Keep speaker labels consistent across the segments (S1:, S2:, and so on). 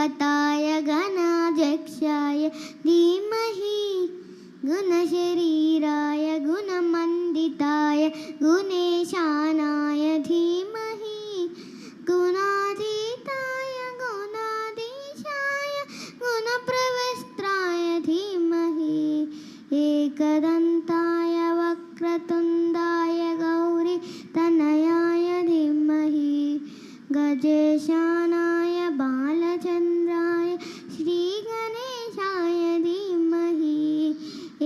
S1: गणेशानाय गणाध्यक्षाय धीमहि गुणशरीराय गुणमण्डिताय गुणेशानाय धीमहि गुणातीताय गुणाधीशाय गुणप्रविष्टाय धीमहि एकदन्ताय वक्रतुण्डाय गौरीतनयाय धीमहि गजेशानाय बालचन्द्राय श्रीगणेशाय धीमहि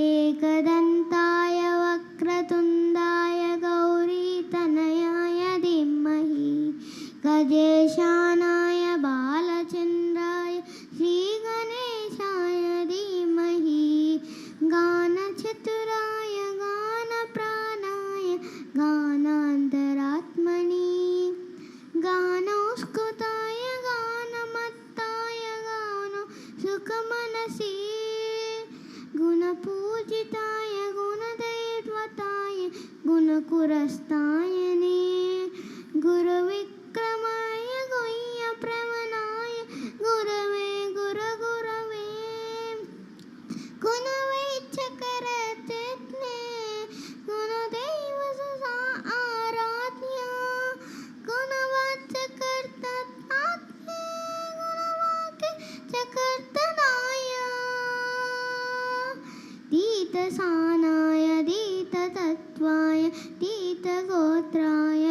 S1: एकदन्ताय वक्रतुण्डाय गौरीतनयाय धीमहि गजेशानाय बालचन्द्राय श्रीगणेशाय धीमहि गानचतुराय गानप्राणाय गानान्तरात्मनि गानोस्कुताय गानमत्ताय गानो सुखमनसि गुणपूजिताय गुणदैवताय गुणकुरस्तायने गुरुविक्रमाय गुह्यप्रवणाय गुरवे गुरगुरवे गुणवे चकरचेत्ने गुणदैव सुसा आराध्य गुणवाचकर्ततात्मे गुणवाक्य चकर्तनाय धीतसानाय धीततत्त्वाय धीतगोत्राय